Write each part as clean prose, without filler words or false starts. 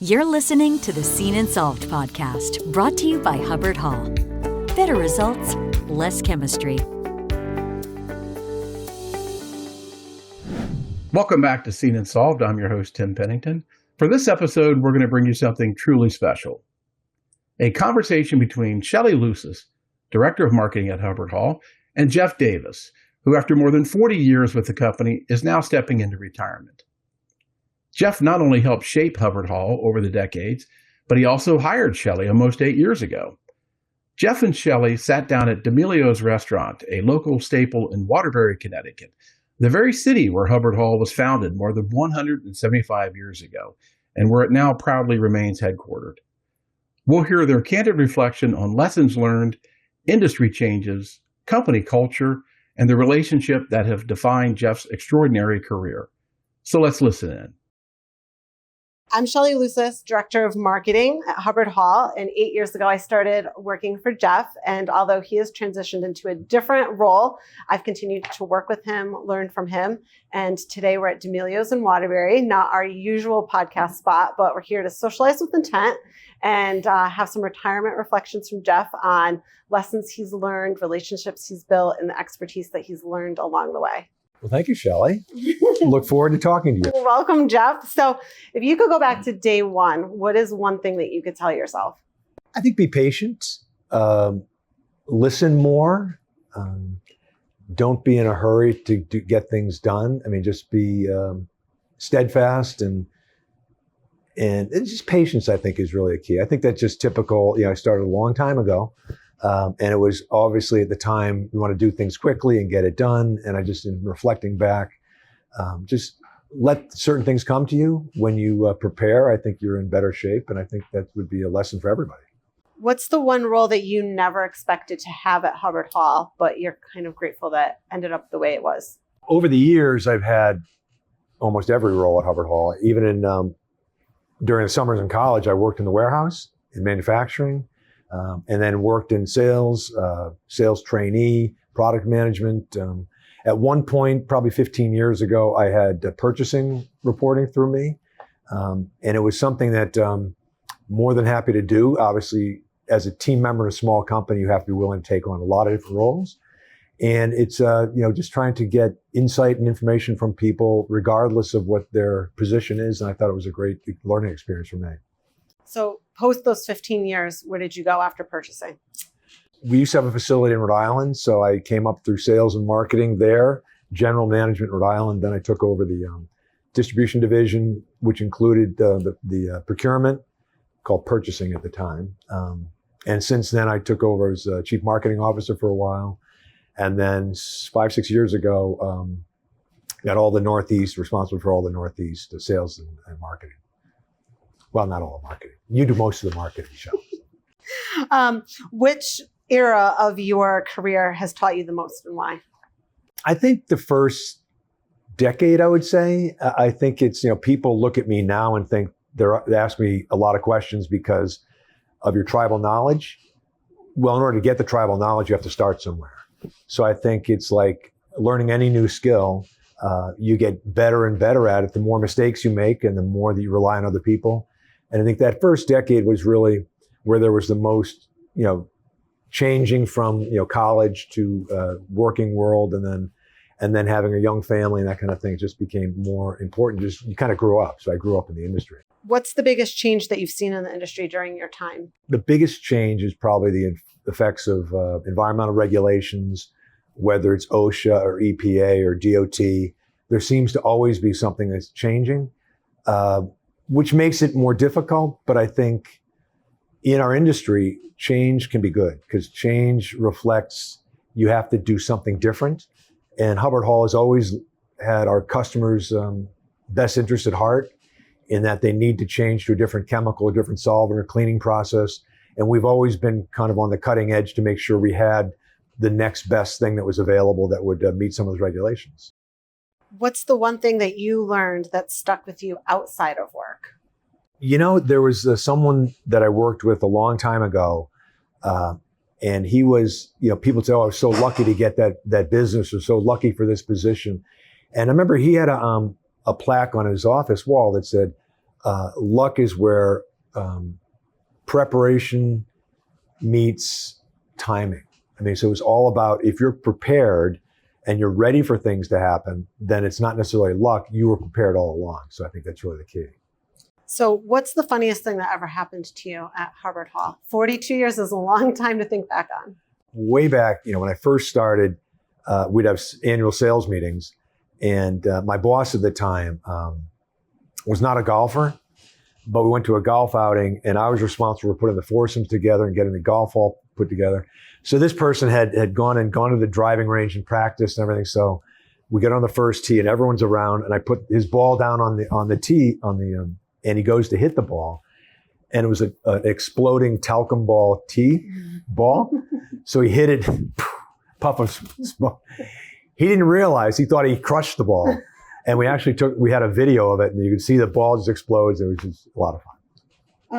You're listening to the Seen and Solved podcast, brought to you by Hubbard-Hall. Better results, less chemistry. Welcome back to Seen and Solved. I'm your host, Tim Pennington. For this episode, we're going to bring you something truly special. A conversation between Shelley Lusas, Director of Marketing at Hubbard-Hall, and Jeff Davis, who after more than 40 years with the company is now stepping into retirement. Jeff not only helped shape Hubbard-Hall over the decades, but he also hired Shelley almost 8 years ago. Jeff and Shelley sat down at D'Amelio's restaurant, a local staple in Waterbury, Connecticut, the very city where Hubbard-Hall was founded more than 175 years ago, and where it now proudly remains headquartered. We'll hear their candid reflection on lessons learned, industry changes, company culture, and the relationship that have defined Jeff's extraordinary career. So let's listen in. I'm Shelley Lusas, Director of Marketing at Hubbard-Hall, and 8 years ago I started working for Jeff, and although he has transitioned into a different role, I've continued to work with him, learn from him, and today we're at D'Amelio's in Waterbury, not our usual podcast spot, but we're here to socialize with intent and have some retirement reflections from Jeff on lessons he's learned, relationships he's built, and the expertise that he's learned along the way. Well, thank you, Shelley. Look forward to talking to you. Welcome, Jeff. So if you could go back to day one, what is one thing that you could tell yourself? I think be patient, listen more, don't be in a hurry to get things done. I mean, just be steadfast and just patience, I think, is really a key. I think that's just typical. I started a long time ago. And it was obviously at the time, we want to do things quickly and get it done. And I just, in reflecting back, just let certain things come to you. When you prepare, I think you're in better shape. And I think that would be a lesson for everybody. What's the one role that you never expected to have at Hubbard-Hall, but you're kind of grateful that ended up the way it was? Over the years, I've had almost every role at Hubbard-Hall. Even in during the summers in college, I worked in the warehouse, in manufacturing. And then worked in sales, sales trainee, product management. At one point, probably 15 years ago, I had purchasing reporting through me. And it was something that more than happy to do. Obviously, as a team member in a small company, you have to be willing to take on a lot of different roles. And it's just trying to get insight and information from people, regardless of what their position is. And I thought it was a great learning experience for me. So post those 15 years, where did you go after purchasing? We used to have a facility in Rhode Island, so I came up through sales and marketing there, general management Rhode Island. Then I took over the distribution division, which included the procurement, called purchasing at the time. And since then, I took over as chief marketing officer for a while. And then 5-6 years ago, got all the Northeast, responsible for all the Northeast sales and marketing. Well, not all the marketing. You do most of the marketing, Shelley. Which era of your career has taught you the most, and why? I think the first decade, I would say. I think it's, people look at me now and think they ask me a lot of questions because of your tribal knowledge. Well, in order to get the tribal knowledge, you have to start somewhere. So I think it's like learning any new skill. You get better and better at it the more mistakes you make and the more that you rely on other people. And I think that first decade was really where there was the most, changing from, college to working world, and then having a young family and that kind of thing just became more important. Just you kind of grew up. So I grew up in the industry. What's the biggest change that you've seen in the industry during your time? The biggest change is probably the effects of environmental regulations, whether it's OSHA or EPA or DOT. There seems to always be something that's changing. Which makes it more difficult. But I think in our industry, change can be good because change reflects you have to do something different. And Hubbard-Hall has always had our customers' best interest at heart in that they need to change to a different chemical, a different solvent or cleaning process. And we've always been kind of on the cutting edge to make sure we had the next best thing that was available that would meet some of those regulations. What's the one thing that you learned that stuck with you outside of work? There was someone that I worked with a long time ago, and he was, people say, "Oh, I was so lucky to get that business, or so lucky for this position." And I remember he had a plaque on his office wall that said, luck is where preparation meets timing. I mean, so it's all about if you're prepared and you're ready for things to happen, then it's not necessarily luck. You were prepared all along. So I think that's really the key. So what's the funniest thing that ever happened to you at Hubbard-Hall? 42 years is a long time to think back on. Way back, when I first started, we'd have annual sales meetings. And my boss at the time was not a golfer, but we went to a golf outing and I was responsible for putting the foursomes together and getting the golf ball put together. So this person had gone to the driving range and practiced and everything. So we get on the first tee and everyone's around and I put his ball down on the tee and he goes to hit the ball. And it was an exploding talcum ball tee ball. So he hit it, puff of smoke. He didn't realize, he thought he crushed the ball. And we had a video of it and you could see the ball just explodes. It was just a lot of fun.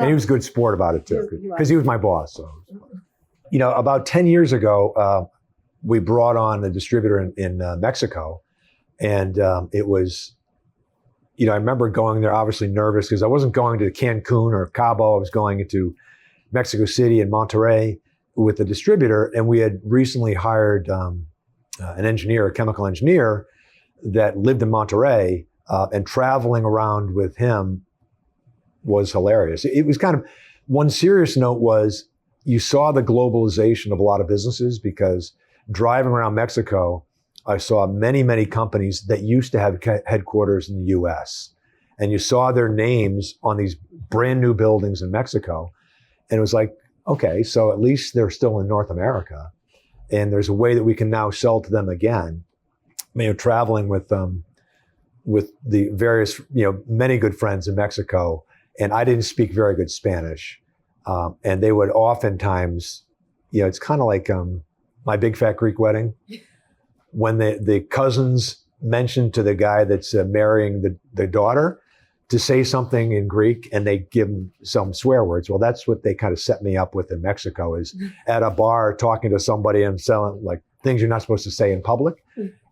And he was a good sport about it too, because he was my boss. So, about 10 years ago, we brought on a distributor in Mexico. And it was, I remember going there obviously nervous because I wasn't going to Cancun or Cabo. I was going into Mexico City and Monterrey with the distributor. And we had recently hired an engineer, a chemical engineer that lived in Monterrey, and traveling around with him was hilarious. It was kind of, one serious note was you saw the globalization of a lot of businesses because driving around Mexico, I saw many, many companies that used to have headquarters in the US. And you saw their names on these brand new buildings in Mexico. And it was like, okay, so at least they're still in North America. And there's a way that we can now sell to them again. Traveling with the various, many good friends in Mexico. And I didn't speak very good Spanish. And they would oftentimes, it's kind of like My Big Fat Greek Wedding. When the cousins mention to the guy that's marrying the daughter to say something in Greek and they give him some swear words. Well, that's what they kind of set me up with in Mexico is at a bar talking to somebody and selling like things you're not supposed to say in public.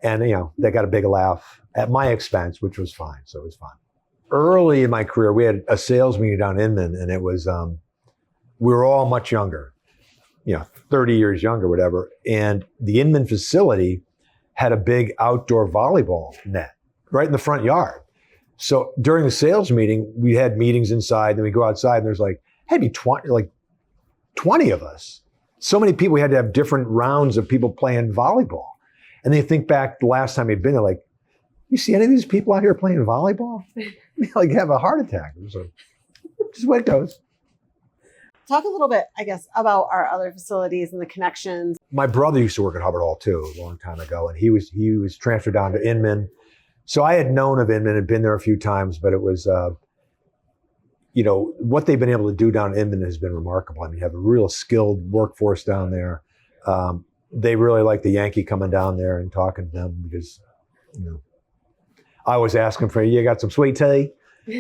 And, they got a big laugh at my expense, which was fine. So it was fun. Early in my career, we had a sales meeting down in Inman and it was, we were all much younger, 30 years younger, whatever. And the Inman facility had a big outdoor volleyball net right in the front yard. So during the sales meeting, we had meetings inside, then we go outside and there's had to be 20 of us. So many people, we had to have different rounds of people playing volleyball. And they think back the last time we'd been there, you see any of these people out here playing volleyball? Have a heart attack. So just the way it goes. Talk a little bit, I guess, about our other facilities and the connections. My brother used to work at Hubbard-Hall too, a long time ago, and he was transferred down to Inman. So I had known of Inman and been there a few times, but it was, what they've been able to do down in Inman has been remarkable. I mean, you have a real skilled workforce down there. They really like the Yankee coming down there and talking to them because, I always ask them for, you got some sweet tea?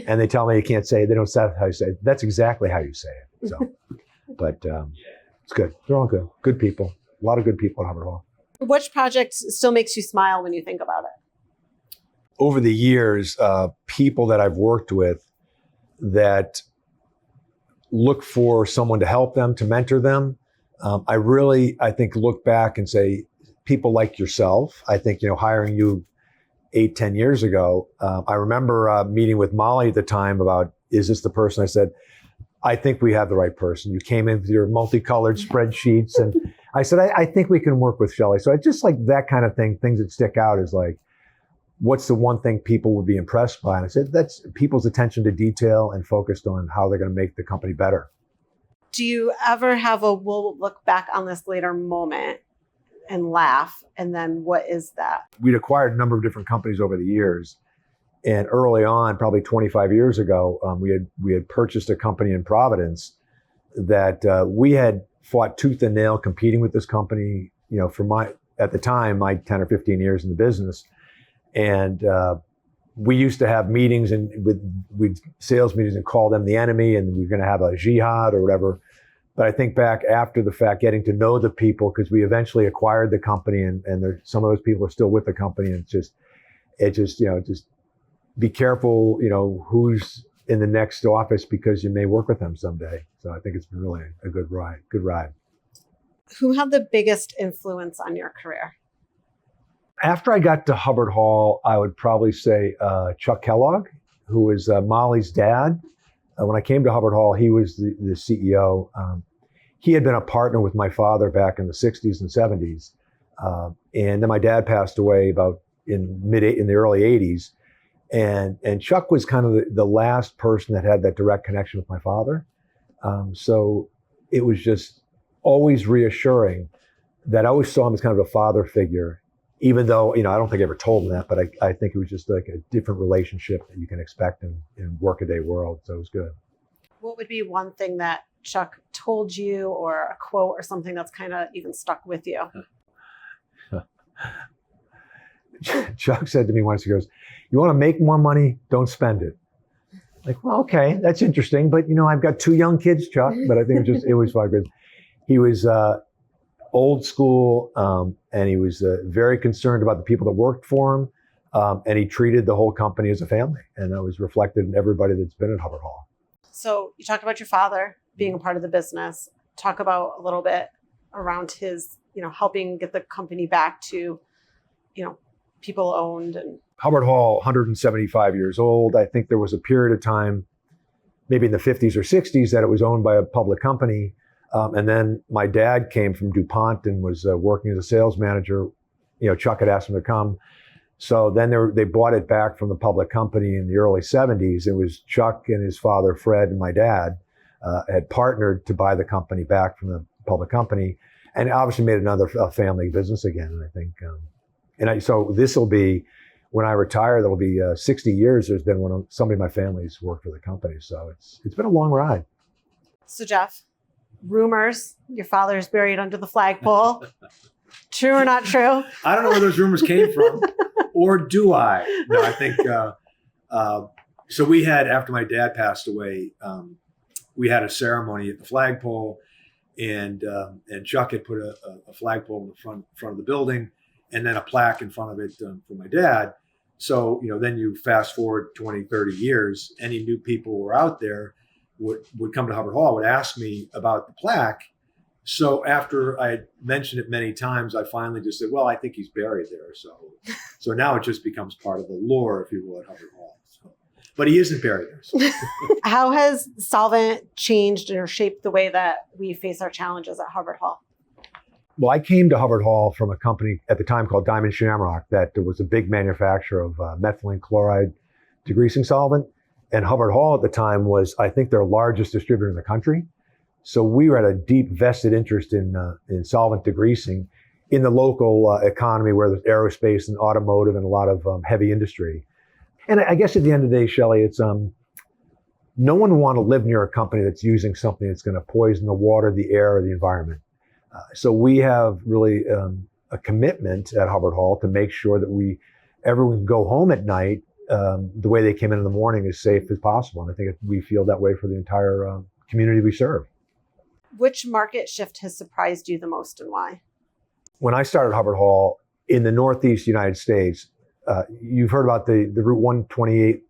And they tell me you can't say it. They don't say how you say it. That's exactly how you say it. So, but it's good. They're all good. Good people. A lot of good people at Hubbard-Hall. Which project still makes you smile when you think about it? Over the years, people that I've worked with that look for someone to help them, to mentor them. I think, look back and say, people like yourself, I think, hiring you 8-10 years ago, I remember meeting with Molly at the time about, is this the person? I said, I think we have the right person. You came in with your multicolored spreadsheets. And I said, I think we can work with Shelley. So I just like that kind of thing, things that stick out is what's the one thing people would be impressed by? And I said, that's people's attention to detail and focused on how they're going to make the company better. Do you ever have we'll look back on this later moment and laugh? And then what is that? We'd acquired a number of different companies over the years. And early on, probably 25 years ago, we had purchased a company in Providence that we had fought tooth and nail competing with this company, for at the time, my 10 or 15 years in the business. And we used to have meetings we'd sales meetings and call them the enemy and we're going to have a jihad or whatever. But I think back after the fact, getting to know the people, because we eventually acquired the company and some of those people are still with the company. And just be careful, who's in the next office because you may work with them someday. So I think it's been really a good ride. Who had the biggest influence on your career? After I got to Hubbard-Hall, I would probably say Chuck Kellogg, who was Molly's dad. When I came to Hubbard-Hall, he was the CEO. He had been a partner with my father back in the 60s and 70s. And then my dad passed away about in the early 80s. And Chuck was kind of the last person that had that direct connection with my father. So it was just always reassuring that I always saw him as kind of a father figure, even though, I don't think I ever told him that, but I think it was just like a different relationship that you can expect in workaday world. So it was good. What would be one thing that Chuck told you, or a quote or something that's kind of even stuck with you? Chuck said to me once, he goes, "You want to make more money, don't spend it." Like, well, okay, that's interesting. But, I've got 2 young kids, Chuck, but I think it was fun because he was old school, and he was very concerned about the people that worked for him. And he treated the whole company as a family. And that was reflected in everybody that's been at Hubbard-Hall. So you talked about your father being a part of the business. Talk about a little bit around his, helping get the company back to, people owned. And Hubbard-Hall, 175 years old. I think there was a period of time, maybe in the 50s or 60s, that it was owned by a public company. And then my dad came from DuPont and was working as a sales manager. Chuck had asked him to come. So then they bought it back from the public company in the early 70s. It was Chuck and his father, Fred, and my dad had partnered to buy the company back from the public company, and obviously made another family business again. And I think, so this will be, when I retire, that'll be 60 years. There's been somebody in my family's worked for the company. So it's been a long ride. So Jeff, rumors, your father's buried under the flagpole. True or not true? I don't know where those rumors came from, or do I? No, I think, so we had, after my dad passed away, we had a ceremony at the flagpole, and Chuck had put a flagpole in the front of the building, and then a plaque in front of it for my dad. So, then you fast forward 20, 30 years, any new people who were out there would come to Hubbard-Hall, would ask me about the plaque. So after I had mentioned it many times, I finally just said, well, I think he's buried there. So now it just becomes part of the lore, if you will, at Hubbard-Hall. But he isn't buried there. So. How has solvent changed or shaped the way that we face our challenges at Hubbard-Hall? Well, I came to Hubbard-Hall from a company at the time called Diamond Shamrock that was a big manufacturer of methylene chloride degreasing solvent. And Hubbard-Hall at the time was, I think, their largest distributor in the country. So we had a deep vested interest in solvent degreasing in the local economy, where there's aerospace and automotive and a lot of heavy industry. And I guess at the end of the day, Shelley, it's no one would want to live near a company that's using something that's going to poison the water, the air, or the environment. So we have really a commitment at Hubbard-Hall to make sure that everyone can go home at night the way they came in the morning, as safe as possible. And I think we feel that way for the entire community we serve. Which market shift has surprised you the most, and why? When I started Hubbard-Hall in the Northeast United States, you've heard about the Route 128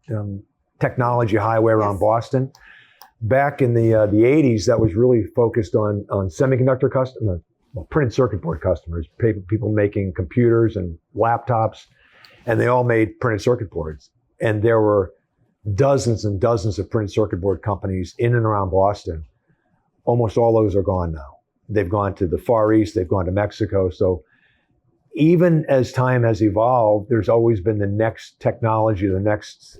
technology highway around Boston. Back in the 80s, that was really focused on semiconductor customers, printed circuit board customers, people making computers and laptops, and they all made printed circuit boards. And there were dozens and dozens of printed circuit board companies in and around Boston. Almost all those are gone now. They've gone to the Far East, they've gone to Mexico. So even as time has evolved, there's always been the next technology, the next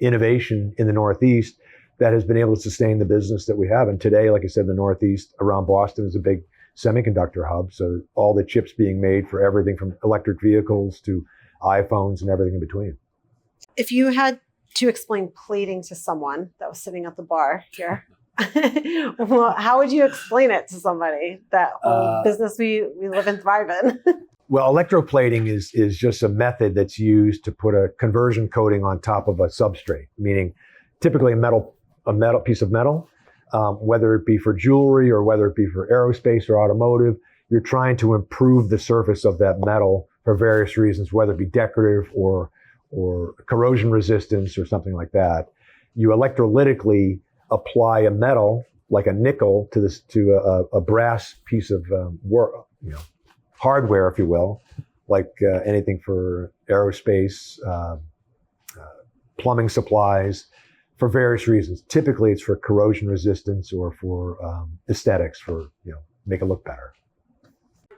innovation in the Northeast that has been able to sustain the business that we have. And today, like I said, the Northeast around Boston is a big semiconductor hub. So all the chips being made for everything from electric vehicles to iPhones and everything in between. If you had to explain plating to someone that was sitting at the bar here, well, how would you explain it to somebody, that whole business we live and thrive in? Well, electroplating is just a method that's used to put a conversion coating on top of a substrate, meaning typically a piece of metal, whether it be for jewelry or whether it be for aerospace or automotive. You're trying to improve the surface of that metal for various reasons, whether it be decorative or or corrosion resistance or something like that, you electrolytically apply a metal like a nickel to a brass piece of hardware, if you will, like anything for aerospace, plumbing supplies, for various reasons. Typically, it's for corrosion resistance or for aesthetics, for make it look better.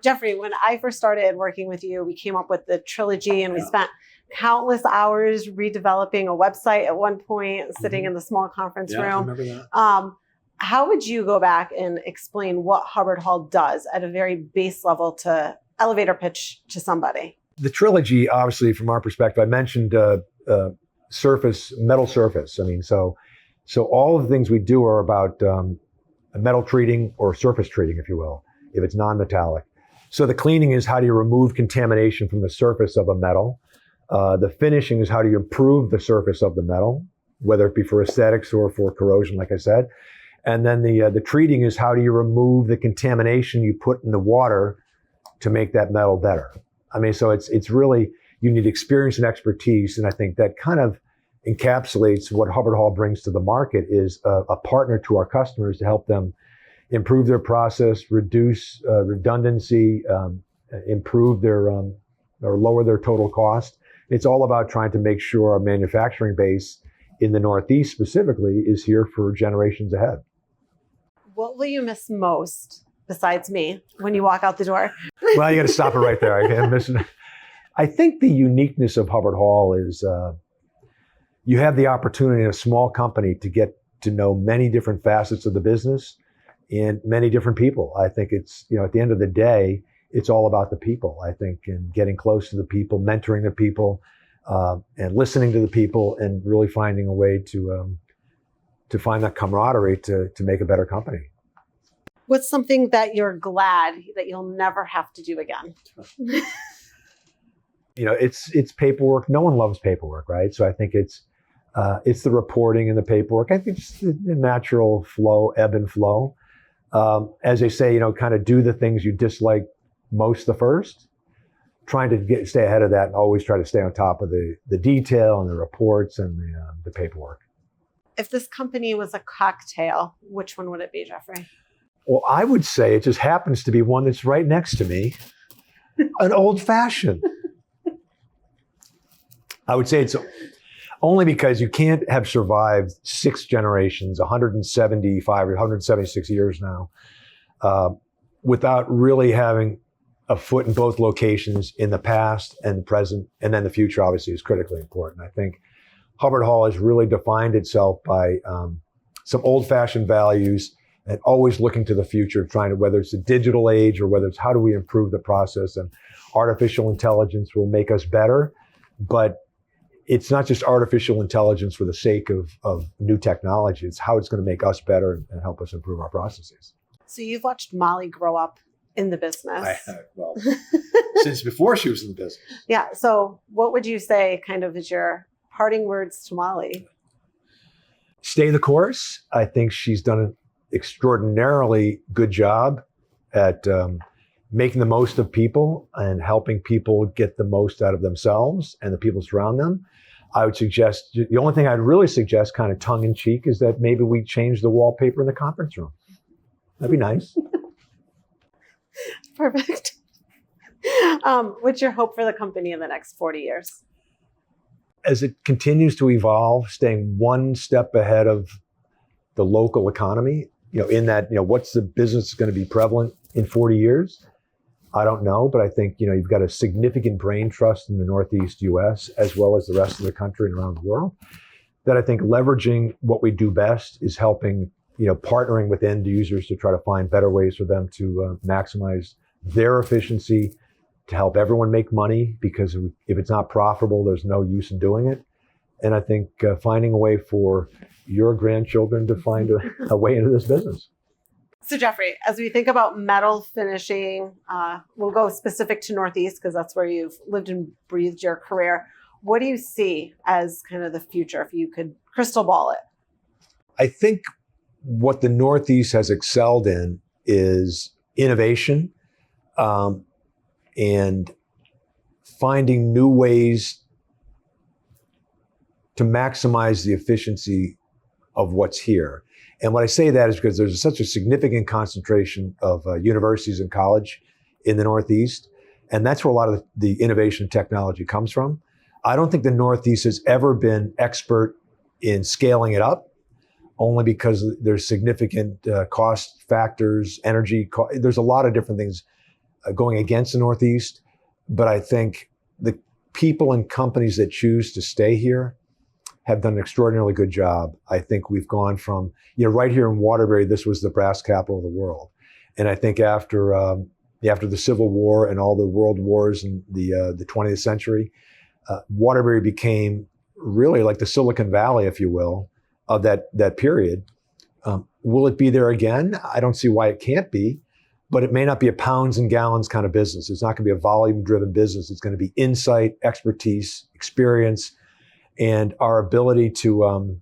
Jeffrey, when I first started working with you, we came up with the trilogy, and we spent countless hours redeveloping a website at one point, sitting in the small conference room. I remember that. How would you go back and explain what Hubbard-Hall does at a very base level to elevator pitch to somebody? The trilogy, obviously, from our perspective, I mentioned metal surface. I mean, so all of the things we do are about metal treating or surface treating, if you will, if it's non-metallic. So the cleaning is how do you remove contamination from the surface of a metal. The finishing is how do you improve the surface of the metal, whether it be for aesthetics or for corrosion, like I said. And then the treating is how do you remove the contamination you put in the water to make that metal better. I mean, so it's really, you need experience and expertise. And I think that kind of encapsulates what Hubbard-Hall brings to the market is a partner to our customers to help them improve their process, reduce redundancy, improve their or lower their total cost. It's all about trying to make sure our manufacturing base in the Northeast specifically is here for generations ahead. What will you miss most, besides me, when you walk out the door? Well, you got to stop it right there. I can't miss it. I think the uniqueness of Hubbard-Hall is you have the opportunity in a small company to get to know many different facets of the business and many different people. I think it's, at the end of the day, it's all about the people, I think, and getting close to the people, mentoring the people, and listening to the people, and really finding a way to find that camaraderie to make a better company. What's something that you're glad that you'll never have to do again? It's paperwork. No one loves paperwork, right? So I think it's the reporting and the paperwork. I think it's the natural flow, ebb and flow. As they say, kind of do the things you dislike most the first, trying to stay ahead of that and always try to stay on top of the detail and the reports and the paperwork. If this company was a cocktail, which one would it be, Jeffrey? Well, I would say it just happens to be one that's right next to me, an old fashioned. I would say it's only because you can't have survived 6 generations, 175 or 176 years now, without really having a foot in both locations in the past and the present, and then the future obviously is critically important. I think Hubbard-Hall has really defined itself by some old-fashioned values and always looking to the future, trying to, whether it's the digital age or whether it's how do we improve the process, and artificial intelligence will make us better, but it's not just artificial intelligence for the sake of new technology. It's how it's going to make us better and help us improve our processes. So you've watched Molly grow up in the business. I have, well, since before she was in the business. Yeah. So what would you say kind of is your parting words to Molly? Stay the course. I think she's done an extraordinarily good job at making the most of people and helping people get the most out of themselves and the people surround them. I would suggest, the only thing I'd really suggest, kind of tongue in cheek, is that maybe we change the wallpaper in the conference room. That'd be nice. Perfect. What's your hope for the company in the next 40 years? As it continues to evolve, staying one step ahead of the local economy, in that, what's the business going to be prevalent in 40 years? I don't know, but I think, you've got a significant brain trust in the Northeast US as well as the rest of the country and around the world, that I think leveraging what we do best is helping, partnering with end users to try to find better ways for them to maximize their efficiency, to help everyone make money, because if it's not profitable, there's no use in doing it. And I think finding a way for your grandchildren to find a way into this business. So Jeffrey, as we think about metal finishing, we'll go specific to Northeast because that's where you've lived and breathed your career. What do you see as kind of the future, if you could crystal ball it? I think what the Northeast has excelled in is innovation, and finding new ways to maximize the efficiency of what's here. And when I say that is because there's such a significant concentration of universities and college in the Northeast. And that's where a lot of the innovation and technology comes from. I don't think the Northeast has ever been expert in scaling it up, only because there's significant cost factors, there's a lot of different things going against the Northeast. But I think the people and companies that choose to stay here have done an extraordinarily good job. I think we've gone from, right here in Waterbury, this was the brass capital of the world. And I think after the Civil War and all the world wars in the 20th century, Waterbury became really like the Silicon Valley, if you will, of that period. Will it be there again? I don't see why it can't be, but it may not be a pounds and gallons kind of business. It's not going to be a volume-driven business. It's going to be insight, expertise, experience, and our ability to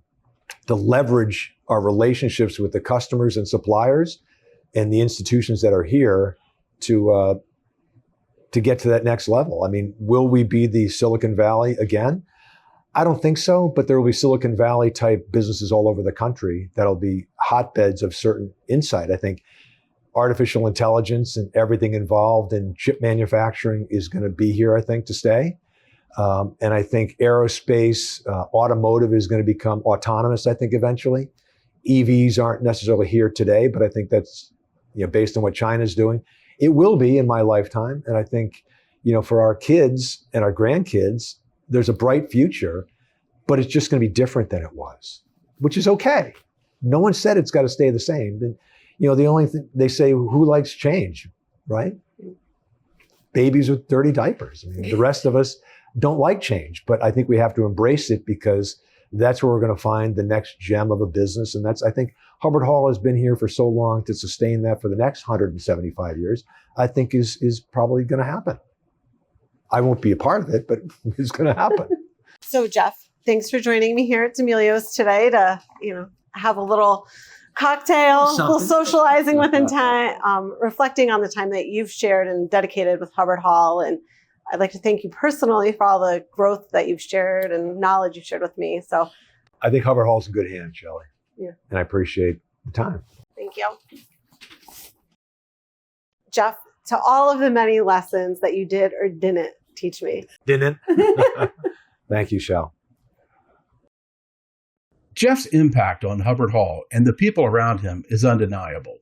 leverage our relationships with the customers and suppliers and the institutions that are here to get to that next level. I mean, will we be the Silicon Valley again? I don't think so, but there will be Silicon Valley type businesses all over the country that'll be hotbeds of certain insight. I think artificial intelligence and everything involved in chip manufacturing is going to be here, I think, to stay. And I think aerospace, automotive is going to become autonomous, I think, eventually. EVs aren't necessarily here today, but I think that's, based on what China's doing. It will be in my lifetime. And I think, for our kids and our grandkids, there's a bright future, but it's just going to be different than it was, which is okay. No one said it's got to stay the same. And, the only thing they say, who likes change, right? Babies with dirty diapers. I mean, the rest of us don't like change, but I think we have to embrace it because that's where we're going to find the next gem of a business. And I think Hubbard-Hall has been here for so long to sustain that for the next 175 years, I think is probably going to happen. I won't be a part of it, but it's going to happen. So Jeff, thanks for joining me here at D'Amelio's today to, have a little cocktail, a little socializing with intent, reflecting on the time that you've shared and dedicated with Hubbard-Hall. And I'd like to thank you personally for all the growth that you've shared and knowledge you've shared with me. So I think Hubbard-Hall's in good hands, Shelley. Yeah. And I appreciate the time. Thank you. Jeff, to all of the many lessons that you did or didn't teach me. Didn't? Thank you, Shell. Jeff's impact on Hubbard-Hall and the people around him is undeniable.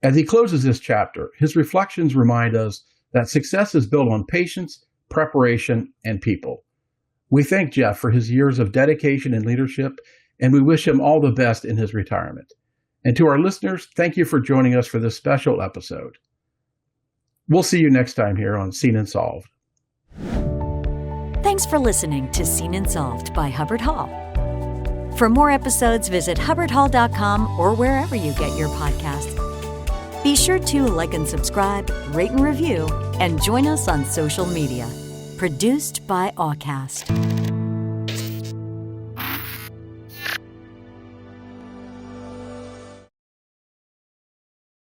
As he closes this chapter, his reflections remind us that success is built on patience, preparation, and people. We thank Jeff for his years of dedication and leadership, and we wish him all the best in his retirement. And to our listeners, thank you for joining us for this special episode. We'll see you next time here on Seen and Solved. Thanks for listening to Seen and Solved by Hubbard-Hall. For more episodes, visit hubbardhall.com or wherever you get your podcasts. Be sure to like and subscribe, rate and review, and join us on social media. Produced by Awcast.